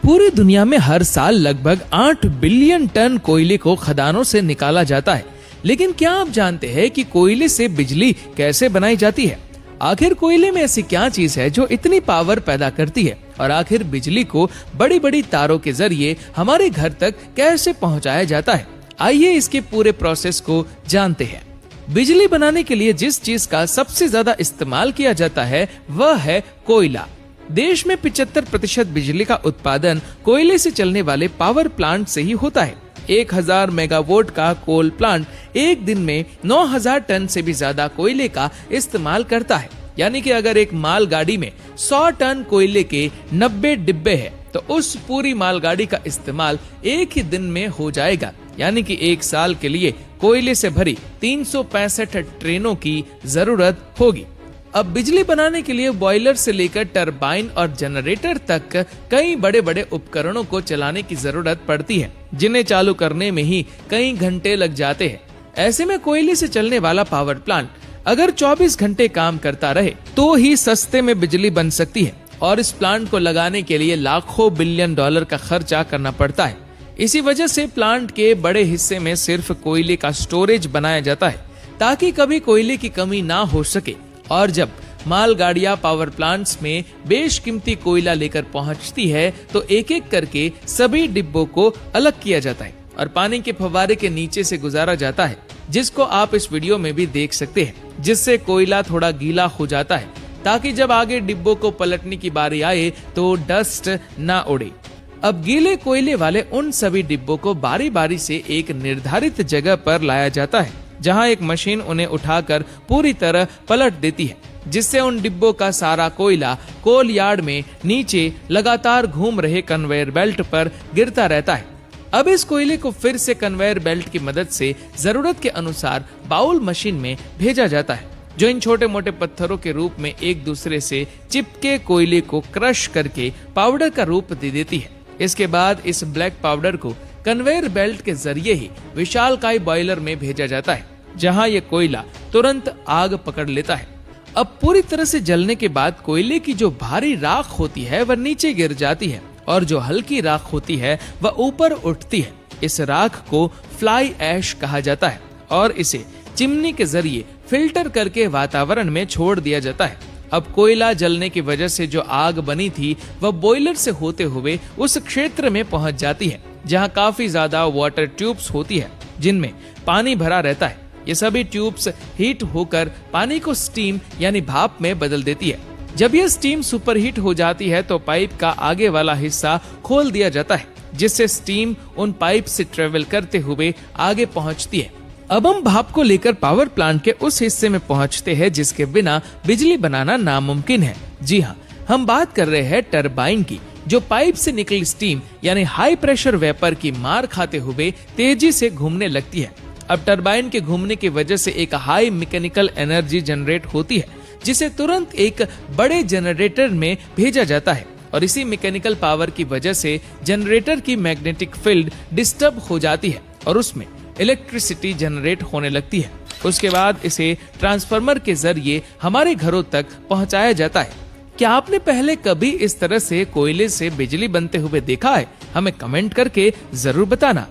पूरी दुनिया में हर साल लगभग 8 बिलियन टन कोयले को खदानों से निकाला जाता है। लेकिन क्या आप जानते हैं कि कोयले से बिजली कैसे बनाई जाती है? आखिर कोयले में ऐसी क्या चीज है जो इतनी पावर पैदा करती है, और आखिर बिजली को बड़ी बड़ी तारों के जरिए हमारे घर तक कैसे पहुंचाया जाता है? आइए इसके पूरे प्रोसेस को जानते हैं। बिजली बनाने के लिए जिस चीज का सबसे ज्यादा इस्तेमाल किया जाता है वह है कोयला। देश में 75% बिजली का उत्पादन कोयले से चलने वाले पावर प्लांट से ही होता है। 1000 मेगावाट का कोल प्लांट एक दिन में 9000 टन से भी ज्यादा कोयले का इस्तेमाल करता है। यानी कि अगर एक मालगाड़ी में 100 टन कोयले के 90 डिब्बे है तो उस पूरी मालगाड़ी का इस्तेमाल एक ही दिन में हो जाएगा। यानी कि एक साल के लिए कोयले से भरी 365 ट्रेनों की जरूरत होगी। अब बिजली बनाने के लिए बॉयलर से लेकर टरबाइन और जनरेटर तक कई बड़े बड़े उपकरणों को चलाने की जरूरत पड़ती है, जिन्हें चालू करने में ही कई घंटे लग जाते हैं। ऐसे में कोयले से चलने वाला पावर प्लांट अगर 24 घंटे काम करता रहे तो ही सस्ते में बिजली बन सकती है, और इस प्लांट को लगाने के लिए लाखों बिलियन डॉलर का खर्चा करना पड़ता है। इसी वजह से प्लांट के बड़े हिस्से में सिर्फ कोयले का स्टोरेज बनाया जाता है, ताकि कभी कोयले की कमी ना हो सके। और जब मालगाड़ियां पावर प्लांट्स में बेशकीमती कोयला लेकर पहुंचती है तो एक एक करके सभी डिब्बों को अलग किया जाता है और पानी के फव्वारे के नीचे से गुजारा जाता है, जिसको आप इस वीडियो में भी देख सकते हैं, जिससे कोयला थोड़ा गीला हो जाता है, ताकि जब आगे डिब्बों को पलटने की बारी आए तो डस्ट ना उड़े। अब गीले कोयले वाले उन सभी डिब्बों को बारी बारी से एक निर्धारित जगह पर लाया जाता है, जहां एक मशीन उन्हें उठाकर पूरी तरह पलट देती है, जिससे उन डिब्बों का सारा कोयला कोल यार्ड में नीचे लगातार घूम रहे कन्वेयर बेल्ट पर गिरता रहता है। अब इस कोयले को फिर से कन्वेयर बेल्ट की मदद से जरूरत के अनुसार बाउल मशीन में भेजा जाता है, जो इन छोटे मोटे पत्थरों के रूप में एक दूसरे से चिपके कोयले को क्रश करके पाउडर का रूप दे देती है। इसके बाद इस ब्लैक पाउडर को कन्वेयर बेल्ट के जरिए ही विशालकाय बॉयलर में भेजा जाता है, जहां यह कोयला तुरंत आग पकड़ लेता है। अब पूरी तरह से जलने के बाद कोयले की जो भारी राख होती है वह नीचे गिर जाती है, और जो हल्की राख होती है वह ऊपर उठती है। इस राख को फ्लाई ऐश कहा जाता है, और इसे चिमनी के जरिए फिल्टर करके वातावरण में छोड़ दिया जाता है। अब कोयला जलने की वजह से जो आग बनी थी वह बॉयलर से होते हुए उस क्षेत्र में पहुंच जाती है, जहां काफी ज्यादा वाटर ट्यूब्स होती है, जिनमें पानी भरा रहता है। ये सभी ट्यूब्स हीट होकर पानी को स्टीम यानी भाप में बदल देती है। जब यह स्टीम सुपरहीट हो जाती है तो पाइप का आगे वाला हिस्सा खोल दिया जाता है, जिससे स्टीम उन पाइप से ट्रेवल करते हुए आगे पहुंचती है। अब हम भाप को लेकर पावर प्लांट के उस हिस्से में पहुंचते हैं जिसके बिना बिजली बनाना नामुमकिन है। जी हाँ, हम बात कर रहे हैं टरबाइन की, जो पाइप से निकली स्टीम यानी हाई प्रेशर वेपर की मार खाते हुए तेजी से घूमने लगती है। अब टरबाइन के घूमने की वजह से एक हाई मैकेनिकल एनर्जी जनरेट होती है, जिसे तुरंत एक बड़े जनरेटर में भेजा जाता है, और इसी मैकेनिकल पावर की वजह से जनरेटर की मैग्नेटिक फील्ड डिस्टर्ब हो जाती है और उसमें इलेक्ट्रिसिटी जनरेट होने लगती है। उसके बाद इसे ट्रांसफार्मर के जरिए हमारे घरों तक पहुंचाया जाता है। क्या आपने पहले कभी इस तरह से कोयले से बिजली बनते हुए देखा है? हमें कमेंट करके जरूर बताना।